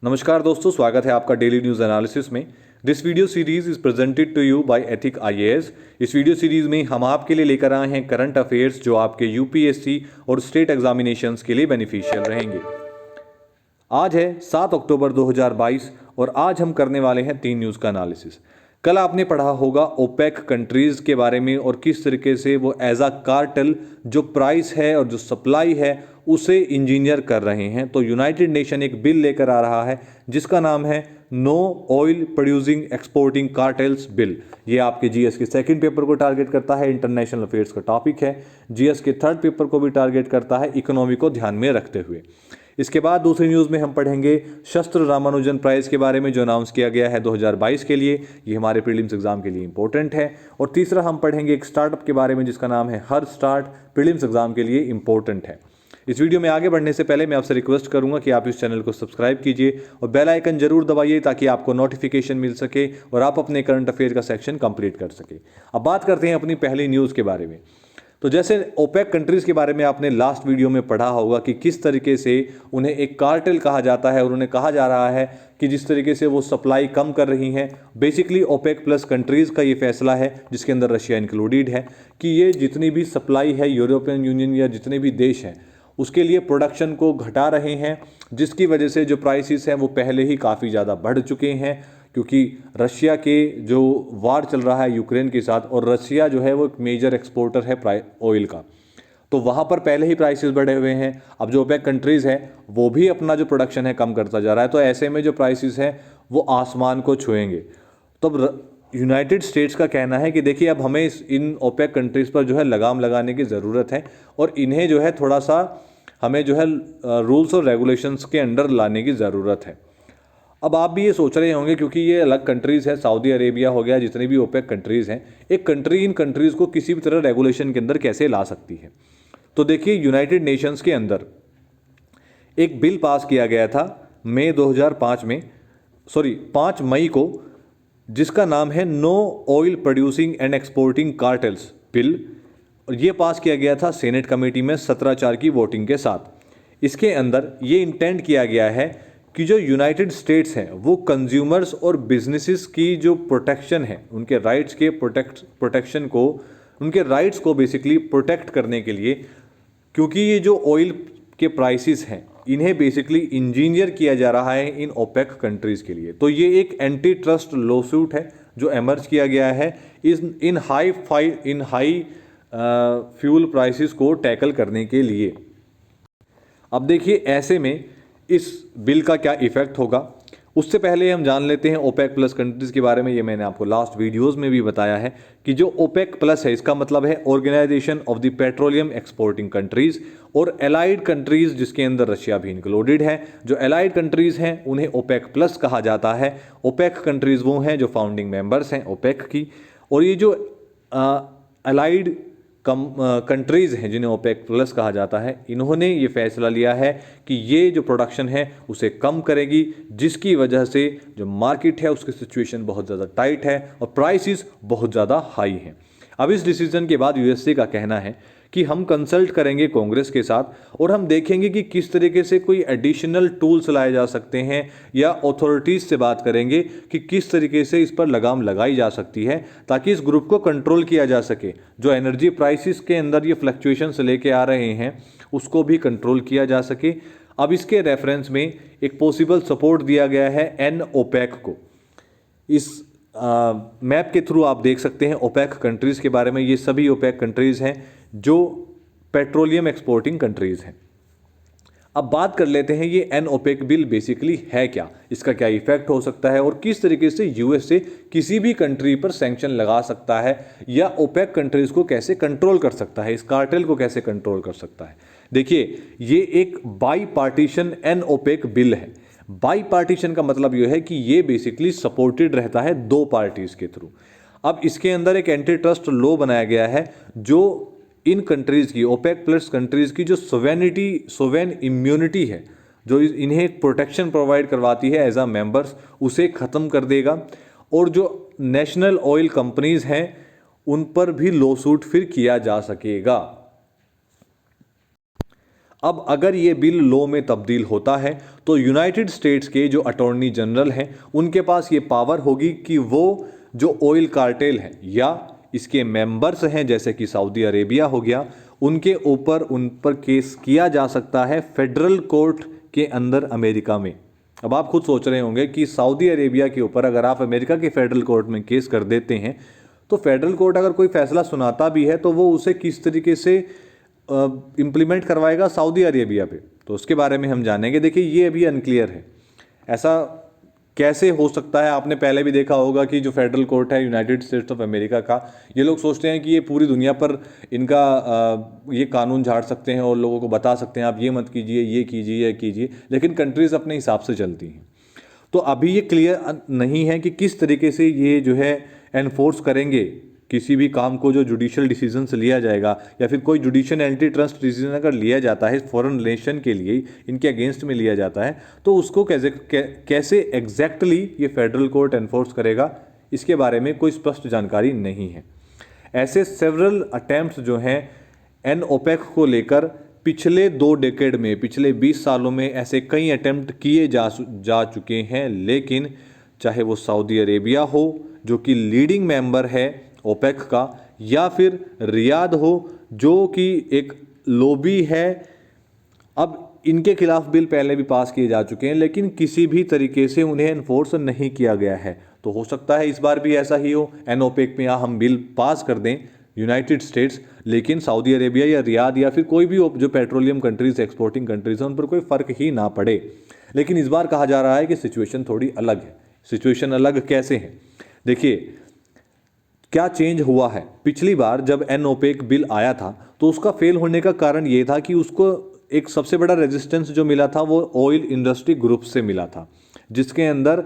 नमस्कार दोस्तों, स्वागत है आपका डेली न्यूज़ एनालिसिस में। This video series is presented to you by Ethic IAS. इस वीडियो सीरीज में हम आपके लिए लेकर आए हैं करंट अफेयर्स जो आपके यूपीएससी और स्टेट एग्जामिनेशंस के लिए बेनिफिशियल रहेंगे। आज है 7 अक्टूबर 2022 और आज हम करने वाले हैं 3 न्यूज़ का एनालिसिस। कल आपने पढ़ा होगा ओपेक कंट्रीज़ के बारे में और किस तरीके से वो एज अ कार्टेल जो प्राइस है और जो सप्लाई है उसे इंजीनियर कर रहे हैं। तो यूनाइटेड नेशन एक बिल लेकर आ रहा है जिसका नाम है no oil producing exporting cartels bill. ये आपके जीएस के सेकंड पेपर को टारगेट करता है, इंटरनेशनल अफेयर्स का टॉपिक है। जीएस के थर्ड पेपर को भी टारगेट करता है, इकोनॉमी को ध्यान में रखते हुए। इसके बाद दूसरी न्यूज़ में हम पढ़ेंगे शस्त्र रामानुजन प्राइज़ के बारे में जो अनाउंस किया गया है 2022 के लिए। ये हमारे प्रीलिम्स एग्जाम के लिए इंपॉर्टेंट है। और तीसरा हम पढ़ेंगे एक स्टार्टअप के बारे में जिसका नाम है हर स्टार्ट, प्रीलिम्स एग्जाम के लिए इंपॉर्टेंट है। इस वीडियो में आगे बढ़ने से पहले मैं आपसे रिक्वेस्ट करूंगा कि आप इस चैनल को सब्सक्राइब कीजिए और बेल आइकन जरूर दबाइए ताकि आपको नोटिफिकेशन मिल सके और आप अपने करंट अफेयर का सेक्शन कंप्लीट कर सके। अब बात करते हैं अपनी पहली न्यूज़ के बारे में। तो जैसे ओपेक कंट्रीज़ के बारे में आपने लास्ट वीडियो में पढ़ा होगा कि किस तरीके से उन्हें एक कार्टेल कहा जाता है और उन्हें कहा जा रहा है कि जिस तरीके से वो सप्लाई कम कर रही हैं। बेसिकली ओपेक प्लस कंट्रीज़ का ये फैसला है जिसके अंदर रशिया इंक्लूडेड है कि ये जितनी भी सप्लाई है यूरोपियन यूनियन या जितने भी देश हैं उसके लिए प्रोडक्शन को घटा रहे हैं, जिसकी वजह से जो प्राइसेस हैं वो पहले ही काफ़ी ज़्यादा बढ़ चुके हैं क्योंकि रशिया के जो वार चल रहा है यूक्रेन के साथ और रशिया जो है वो एक मेजर एक्सपोर्टर है ऑयल का, तो वहाँ पर पहले ही प्राइसेस बढ़े हुए हैं। अब जो ओपेक कंट्रीज़ हैं वो भी अपना जो प्रोडक्शन है कम करता जा रहा है, तो ऐसे में जो प्राइसेस हैं वो आसमान को छुएंगे। तो यूनाइटेड स्टेट्स का कहना है कि देखिए अब हमें इन ओपेक कंट्रीज़ पर जो है लगाम लगाने की ज़रूरत है और इन्हें जो है थोड़ा सा हमें जो है रूल्स और रेगुलेशंस के अंडर लाने की ज़रूरत है। अब आप भी ये सोच रहे होंगे क्योंकि ये अलग कंट्रीज़ है, सऊदी अरेबिया हो गया, जितनी भी ओपेक कंट्रीज़ हैं, एक कंट्री इन कंट्रीज़ को किसी भी तरह रेगुलेशन के अंदर कैसे ला सकती है। तो देखिए यूनाइटेड नेशंस के अंदर एक बिल पास किया गया था मई 2005 में, 5 मई को, जिसका नाम है no oil producing and exporting cartels bill. और ये पास किया गया था सेनेट कमेटी में 17-4 की वोटिंग के साथ। इसके अंदर ये इंटेंड किया गया है कि जो यूनाइटेड स्टेट्स हैं वो कंज्यूमर्स और बिजनेसेस की जो प्रोटेक्शन है, उनके राइट्स के प्रोटेक्शन को, उनके राइट्स को बेसिकली प्रोटेक्ट करने के लिए, क्योंकि ये जो ऑयल के प्राइसेस हैं इन्हें बेसिकली इंजीनियर किया जा रहा है इन ओपेक कंट्रीज़ के लिए। तो ये एक एंटी ट्रस्ट लॉसूट है जो एमर्ज किया गया है इन हाई फ्यूल प्राइसेस को टैकल करने के लिए। अब देखिए ऐसे में इस बिल का क्या इफेक्ट होगा, उससे पहले हम जान लेते हैं ओपेक प्लस कंट्रीज़ के बारे में। ये मैंने आपको लास्ट वीडियोस में भी बताया है कि जो ओपेक प्लस है इसका मतलब है organization of the petroleum exporting countries और एलाइड कंट्रीज़, जिसके अंदर रशिया भी इंक्लूडेड है। जो एलाइड कंट्रीज़ हैं उन्हें ओपेक प्लस कहा जाता है। ओपेक कंट्रीज़ वो हैं जो फाउंडिंग मेंबर्स हैं ओपेक की, और ये जो एलाइड कंट्रीज़ हैं जिन्हें ओपेक प्लस कहा जाता है, इन्होंने ये फैसला लिया है कि ये जो प्रोडक्शन है उसे कम करेगी, जिसकी वजह से जो मार्केट है उसकी सिचुएशन बहुत ज़्यादा टाइट है और प्राइसेस बहुत ज़्यादा हाई हैं। अब इस डिसीजन के बाद यूएसए का कहना है कि हम कंसल्ट करेंगे कांग्रेस के साथ और हम देखेंगे कि किस तरीके से कोई एडिशनल टूल्स लाए जा सकते हैं या अथॉरिटीज़ से बात करेंगे कि किस तरीके से इस पर लगाम लगाई जा सकती है ताकि इस ग्रुप को कंट्रोल किया जा सके। जो एनर्जी प्राइसेस के अंदर ये फ्लक्चुएशंस लेके आ रहे हैं उसको भी कंट्रोल किया जा सके। अब इसके रेफरेंस में एक पॉसिबल सपोर्ट दिया गया है एन ओपेक को। इस मैप के थ्रू आप देख सकते हैं ओपेक कंट्रीज़ के बारे में। ये सभी ओपेक कंट्रीज़ हैं जो पेट्रोलियम एक्सपोर्टिंग कंट्रीज़ हैं। अब बात कर लेते हैं ये एन ओपेक बिल बेसिकली है क्या, इसका क्या इफेक्ट हो सकता है और किस तरीके से यूएसए किसी भी कंट्री पर सैंक्शन लगा सकता है या ओपेक कंट्रीज़ को कैसे कंट्रोल कर सकता है, इस कार्टेल को कैसे कंट्रोल कर सकता है। देखिए ये एक by partition an opaque bill है। बाई पार्टीशन का मतलब यह है कि ये बेसिकली सपोर्टेड रहता है 2 पार्टीज के थ्रू। अब इसके अंदर एक एंटी ट्रस्ट लॉ बनाया गया है जो इन कंट्रीज़ की, ओपेक प्लस कंट्रीज़ की जो सोवेन इम्यूनिटी है, जो इन्हें एक प्रोटेक्शन प्रोवाइड करवाती है एज आ मेंबर्स, उसे ख़त्म कर देगा। और जो नेशनल ऑयल कंपनीज़ हैं उन पर भी लॉ सूट फिर किया जा सकेगा। अब अगर ये बिल लॉ में तब्दील होता है तो यूनाइटेड स्टेट्स के जो अटॉर्नी जनरल हैं उनके पास ये पावर होगी कि वो जो ऑयल कार्टेल हैं या इसके मेंबर्स हैं जैसे कि सऊदी अरेबिया हो गया, उनके ऊपर उन पर केस किया जा सकता है फेडरल कोर्ट के अंदर अमेरिका में। अब आप खुद सोच रहे होंगे कि सऊदी अरेबिया के ऊपर अगर आप अमेरिका के फेडरल कोर्ट में केस कर देते हैं तो फेडरल कोर्ट अगर कोई फैसला सुनाता भी है तो वो उसे किस तरीके से इम्प्लीमेंट करवाएगा सऊदी अरेबिया पे, तो उसके बारे में हम जानेंगे। देखिए ये अभी अनक्लियर है, ऐसा कैसे हो सकता है। आपने पहले भी देखा होगा कि जो फेडरल कोर्ट है यूनाइटेड स्टेट्स ऑफ अमेरिका का, ये लोग सोचते हैं कि ये पूरी दुनिया पर इनका ये कानून झाड़ सकते हैं और लोगों को बता सकते हैं आप ये मत कीजिए, ये कीजिए, ये कीजिए, लेकिन कंट्रीज़ अपने हिसाब से चलती हैं। तो अभी ये क्लियर नहीं है कि किस तरीके से ये जो है एनफोर्स करेंगे किसी भी काम को जो जुडिशियल डिसीजन से लिया जाएगा, या फिर कोई जुडिशियल एंटी ट्रस्ट डिसीजन अगर लिया जाता है फॉरेन रिलेशन के लिए इनके अगेंस्ट में लिया जाता है तो उसको कैसे एग्जैक्टली ये फेडरल कोर्ट एनफोर्स करेगा, इसके बारे में कोई स्पष्ट जानकारी नहीं है। ऐसे सेवरल अटैम्प्ट्स जो हैं एन ओपेक को लेकर पिछले 2 डेकेड में, पिछले 20 सालों में ऐसे कई अटैम्प्ट किए जा चुके हैं, लेकिन चाहे वो सऊदी अरेबिया हो जो कि लीडिंग मेंबर है ओपेक का, या फिर रियाद हो जो कि एक लॉबी है, अब इनके खिलाफ बिल पहले भी पास किए जा चुके हैं लेकिन किसी भी तरीके से उन्हें एनफोर्स नहीं किया गया है। तो हो सकता है इस बार भी ऐसा ही हो, एन ओपेक में हम बिल पास कर दें यूनाइटेड स्टेट्स, लेकिन सऊदी अरेबिया या रियाद या फिर कोई भी जो पेट्रोलियम कंट्रीज, एक्सपोर्टिंग कंट्रीज हैं, उन पर कोई फ़र्क ही ना पड़े। लेकिन इस बार कहा जा रहा है कि सिचुएशन थोड़ी अलग है। सिचुएशन अलग कैसे है? देखिए क्या चेंज हुआ है। पिछली बार जब एन ओपेक बिल आया था तो उसका फेल होने का कारण ये था कि उसको एक सबसे बड़ा रेजिस्टेंस जो मिला था वो ऑयल इंडस्ट्री ग्रुप से मिला था, जिसके अंदर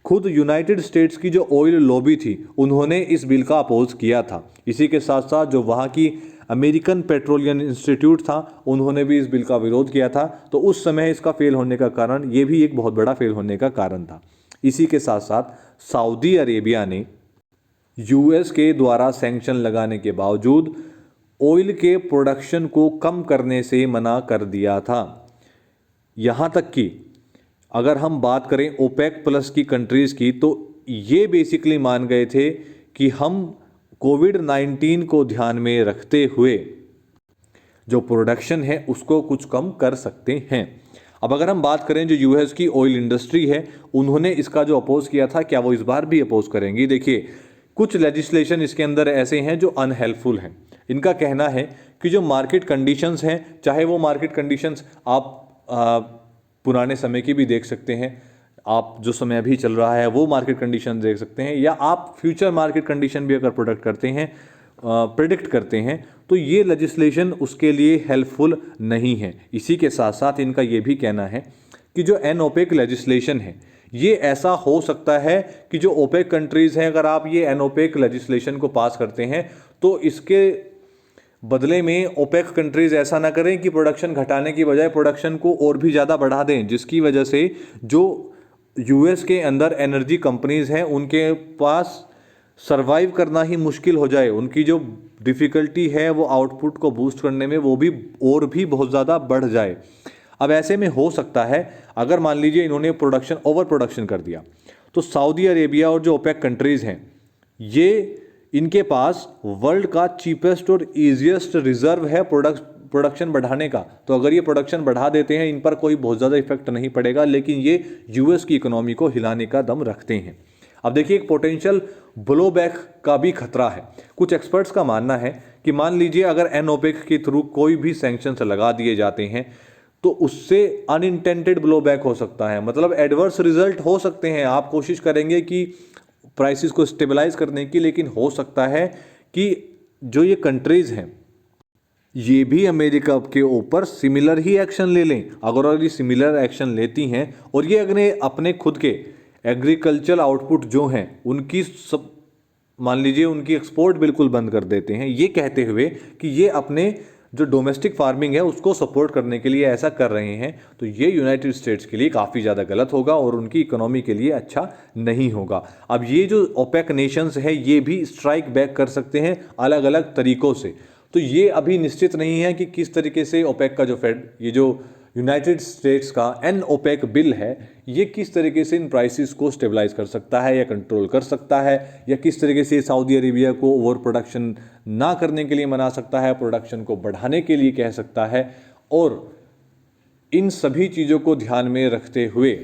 खुद यूनाइटेड स्टेट्स की जो ऑयल लॉबी थी उन्होंने इस बिल का अपोज किया था। इसी के साथ साथ जो वहाँ की अमेरिकन पेट्रोलियम इंस्टीट्यूट था उन्होंने भी इस बिल का विरोध किया था। तो उस समय इसका फेल होने का कारण ये भी एक बहुत बड़ा फेल होने का कारण था। इसी के साथ साथ सऊदी अरेबिया ने यूएस के द्वारा सैंक्शन लगाने के बावजूद ऑयल के प्रोडक्शन को कम करने से मना कर दिया था। यहाँ तक कि अगर हम बात करें ओपेक प्लस की कंट्रीज़ की तो ये बेसिकली मान गए थे कि हम कोविड-19 को ध्यान में रखते हुए जो प्रोडक्शन है उसको कुछ कम कर सकते हैं। अब अगर हम बात करें जो यूएस की ऑयल इंडस्ट्री है उन्होंने इसका जो अपोज किया था, क्या वो इस बार भी अपोज करेंगी? देखिए कुछ लेजिस्लेशन इसके अंदर ऐसे हैं जो अनहेल्पफुल हैं। इनका कहना है कि जो मार्केट कंडीशंस हैं, चाहे वो मार्केट कंडीशंस आप पुराने समय की भी देख सकते हैं, आप जो समय अभी चल रहा है वो मार्केट कंडीशन देख सकते हैं, या आप फ्यूचर मार्केट कंडीशन भी अगर प्रेडिक्ट करते हैं तो ये लेजिस्लेशन उसके लिए हेल्पफुल नहीं है। इसी के साथ साथ इनका ये भी कहना है कि जो एन ओपेक लेजिस्लेशन है ये ऐसा हो सकता है कि जो ओपेक कंट्रीज़ हैं अगर आप ये एन ओपेक लेजिस्लेशन को पास करते हैं तो इसके बदले में ओपेक कंट्रीज़ ऐसा ना करें कि प्रोडक्शन घटाने की बजाय प्रोडक्शन को और भी ज़्यादा बढ़ा दें, जिसकी वजह से जो यूएस के अंदर एनर्जी कंपनीज़ हैं उनके पास सरवाइव करना ही मुश्किल हो जाए। उनकी जो डिफ़िकल्टी है वो आउटपुट को बूस्ट करने में वो भी और भी बहुत ज़्यादा बढ़ जाए। अब ऐसे में हो सकता है अगर मान लीजिए इन्होंने ओवर प्रोडक्शन कर दिया तो सऊदी अरेबिया और जो ओपेक कंट्रीज़ हैं ये इनके पास वर्ल्ड का चीपेस्ट और ईजिएस्ट रिजर्व है प्रोडक्शन बढ़ाने का। तो अगर ये प्रोडक्शन बढ़ा देते हैं इन पर कोई बहुत ज़्यादा इफेक्ट नहीं पड़ेगा, लेकिन ये यूएस की इकोनॉमी को हिलाने का दम रखते हैं। अब देखिए एक पोटेंशियल ब्लोबैक का भी खतरा है। कुछ एक्सपर्ट्स का मानना है कि मान लीजिए अगर एन ओपेक के थ्रू कोई भी सैंक्शंस लगा दिए जाते हैं तो उससे अनइंटेंडेड ब्लोबैक हो सकता है, मतलब एडवर्स रिजल्ट हो सकते हैं। आप कोशिश करेंगे कि प्राइसेस को स्टेबलाइज करने की, लेकिन हो सकता है कि जो ये कंट्रीज़ हैं ये भी अमेरिका के ऊपर सिमिलर ही एक्शन ले लें। अगर ये सिमिलर एक्शन लेती हैं और ये अगर अपने खुद के एग्रीकल्चर आउटपुट जो हैं उनकी सब मान लीजिए उनकी एक्सपोर्ट बिल्कुल बंद कर देते हैं, ये कहते हुए कि ये अपने जो डोमेस्टिक फार्मिंग है उसको सपोर्ट करने के लिए ऐसा कर रहे हैं, तो ये यूनाइटेड स्टेट्स के लिए काफ़ी ज़्यादा गलत होगा और उनकी इकोनॉमी के लिए अच्छा नहीं होगा। अब ये जो ओपेक नेशंस है ये भी स्ट्राइक बैक कर सकते हैं अलग अलग तरीक़ों से। तो ये अभी निश्चित नहीं है कि किस तरीके से ओपेक का जो फेड, ये जो यूनाइटेड स्टेट्स का एन ओपेक बिल है, ये किस तरीके से इन प्राइसेस को स्टेबलाइज कर सकता है या कंट्रोल कर सकता है, या किस तरीके से सऊदी अरेबिया को ओवर प्रोडक्शन ना करने के लिए मना सकता है, प्रोडक्शन को बढ़ाने के लिए कह सकता है। और इन सभी चीज़ों को ध्यान में रखते हुए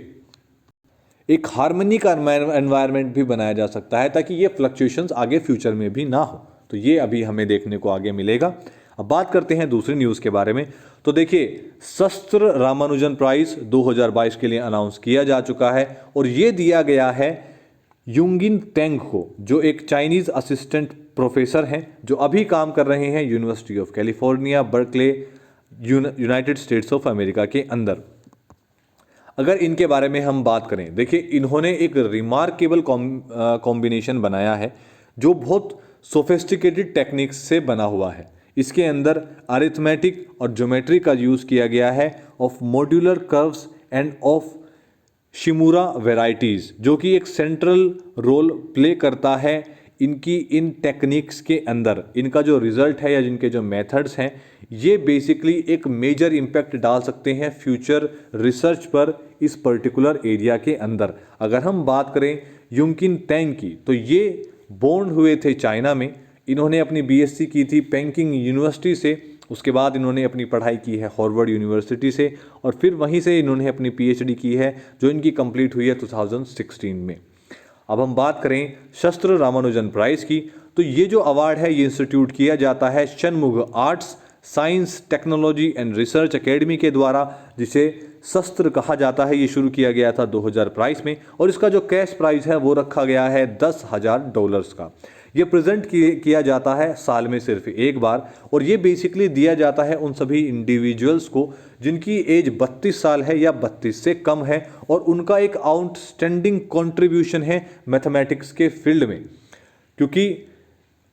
एक हार्मनी का एनवायरनमेंट भी बनाया जा सकता है ताकि ये फ्लक्चुएशंस आगे फ्यूचर में भी ना हो। तो ये अभी हमें देखने को आगे मिलेगा। अब बात करते हैं दूसरी न्यूज़ के बारे में। तो देखिए, शस्त्र रामानुजन प्राइज 2022 के लिए अनाउंस किया जा चुका है और ये दिया गया है युंगिन टेंग को, जो एक चाइनीज़ असिस्टेंट प्रोफेसर हैं जो अभी काम कर रहे हैं university of California Berkeley, United states of America के अंदर। अगर इनके बारे में हम बात करें, देखिए इन्होंने एक रिमार्केबल कॉम्बिनेशन बनाया है जो बहुत सोफिस्टिकेटेड टेक्निक्स से बना हुआ है। इसके अंदर अरिथमेटिक और ज्योमेट्री का यूज़ किया गया है of modular curves end of शिमुरा varieties, जो कि एक सेंट्रल रोल प्ले करता है इनकी इन टेक्निक्स के अंदर। इनका जो रिजल्ट है या जिनके जो मेथड्स हैं, ये बेसिकली एक मेजर इम्पैक्ट डाल सकते हैं फ्यूचर रिसर्च पर इस पर्टिकुलर एरिया के अंदर। अगर हम बात करें युंकिन टेंग की, तो ये बोर्न हुए थे चाइना में। इन्होंने अपनी बीएससी की थी पेकिंग यूनिवर्सिटी से, उसके बाद इन्होंने अपनी पढ़ाई की है हार्वर्ड यूनिवर्सिटी से, और फिर वहीं से इन्होंने अपनी पीएचडी की है जो इनकी कंप्लीट हुई है 2016 में। अब हम बात करें शस्त्र रामानुजन प्राइज़ की, तो ये जो अवार्ड है ये इंस्टीट्यूट किया जाता है Shanmuga arts science technology and research academy के द्वारा, जिसे शस्त्र कहा जाता है। ये शुरू किया गया था 2022 में और इसका जो कैश प्राइज़ है वो रखा गया है $10,000 का। ये प्रेजेंट किया जाता है साल में सिर्फ एक बार, और ये बेसिकली दिया जाता है उन सभी इंडिविजुअल्स को जिनकी एज 32 साल है या 32 से कम है और उनका एक आउटस्टैंडिंग कंट्रीब्यूशन है मैथमेटिक्स के फील्ड में। क्योंकि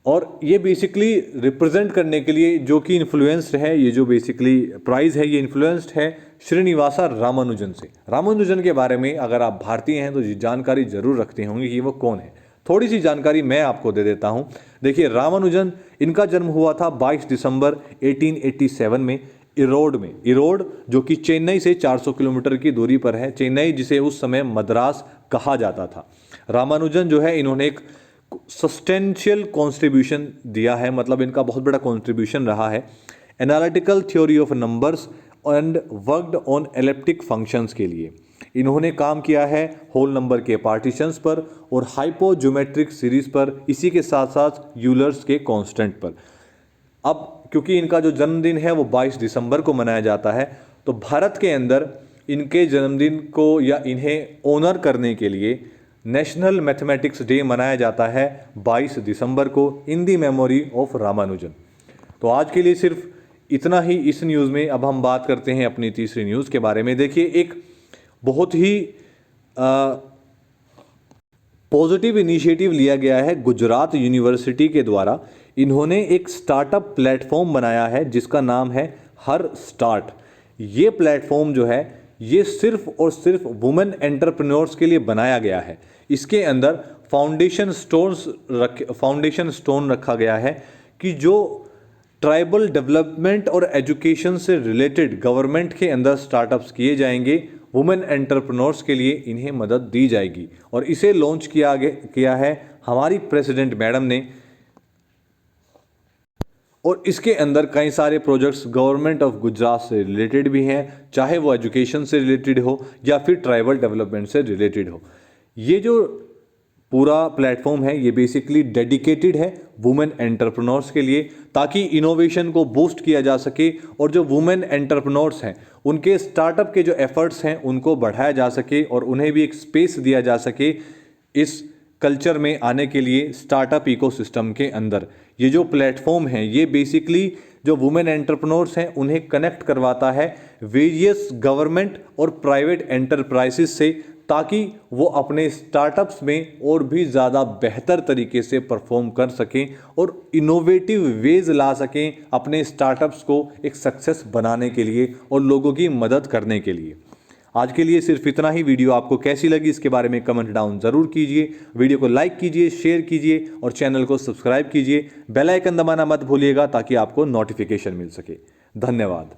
और ये बेसिकली रिप्रेजेंट करने के लिए जो कि इन्फ्लुएंस्ड है, ये जो बेसिकली प्राइज़ है ये इन्फ्लुएंस्ड है श्रीनिवासा रामानुजन से। रामानुजन के बारे में अगर आप भारतीय हैं तो जानकारी जरूर रखते होंगे कि वो कौन है। थोड़ी सी जानकारी मैं आपको दे देता हूं। देखिए, रामानुजन, इनका जन्म हुआ था 22 दिसंबर 1887 में इरोड में। इरोड जो कि चेन्नई से 400 किलोमीटर की दूरी पर है। चेन्नई जिसे उस समय मद्रास कहा जाता था। रामानुजन जो है, इन्होंने एक सब्सटेंशियल कॉन्ट्रीब्यूशन दिया है, मतलब इनका बहुत बड़ा कॉन्ट्रीब्यूशन रहा है analytical theory of numbers and worked on elliptic functions के लिए। इन्होंने काम किया है होल नंबर के पार्टीशंस पर और हाइपोज्योमेट्रिक सीरीज पर, इसी के साथ साथ यूलर्स के कांस्टेंट पर। अब क्योंकि इनका जो जन्मदिन है वो 22 दिसंबर को मनाया जाता है, तो भारत के अंदर इनके जन्मदिन को या इन्हें ऑनर करने के लिए नेशनल मैथमेटिक्स डे मनाया जाता है 22 दिसंबर को इन दी मेमोरी ऑफ रामानुजन। तो आज के लिए सिर्फ इतना ही इस न्यूज़ में। अब हम बात करते हैं अपनी तीसरी न्यूज़ के बारे में। देखिए, एक बहुत ही पॉजिटिव इनिशिएटिव लिया गया है गुजरात यूनिवर्सिटी के द्वारा। इन्होंने एक स्टार्टअप प्लेटफॉर्म बनाया है जिसका नाम है हर स्टार्ट। ये प्लेटफॉर्म जो है ये सिर्फ और सिर्फ वुमेन एंटरप्रेन्योर्स के लिए बनाया गया है। इसके अंदर फाउंडेशन स्टोन रखा गया है कि जो ट्राइबल डेवलपमेंट और एजुकेशन से रिलेटेड गवर्नमेंट के अंदर स्टार्टअप्स किए जाएंगे, वुमेन एंटरप्रेन्योर्स के लिए इन्हें मदद दी जाएगी। और इसे लॉन्च किया है हमारी प्रेसिडेंट मैडम ने। और इसके अंदर कई सारे प्रोजेक्ट्स गवर्नमेंट ऑफ गुजरात से रिलेटेड भी हैं, चाहे वो एजुकेशन से रिलेटेड हो या फिर ट्राइबल डेवलपमेंट से रिलेटेड हो। ये जो पूरा प्लेटफॉर्म है ये बेसिकली डेडिकेटेड है वुमेन एंटरप्रेन्योर्स के लिए, ताकि इनोवेशन को बूस्ट किया जा सके और जो वुमेन एंटरप्रेन्योर्स हैं उनके स्टार्टअप के जो एफर्ट्स हैं उनको बढ़ाया जा सके और उन्हें भी एक स्पेस दिया जा सके इस कल्चर में आने के लिए स्टार्टअप इकोसिस्टम के अंदर। ये जो प्लेटफॉर्म है ये बेसिकली जो वुमेन एंटरप्रेन्योर्स हैं उन्हें कनेक्ट करवाता है वेरियस गवर्नमेंट और प्राइवेट एंटरप्राइजेस से, ताकि वो अपने स्टार्टअप्स में और भी ज़्यादा बेहतर तरीके से परफॉर्म कर सकें और इनोवेटिव वेज ला सकें अपने स्टार्टअप्स को एक सक्सेस बनाने के लिए और लोगों की मदद करने के लिए। आज के लिए सिर्फ इतना ही। वीडियो आपको कैसी लगी इसके बारे में कमेंट डाउन जरूर कीजिए। वीडियो को लाइक कीजिए, शेयर कीजिए और चैनल को सब्सक्राइब कीजिए। बेल आइकन दबाना मत भूलिएगा ताकि आपको नोटिफिकेशन मिल सके। धन्यवाद।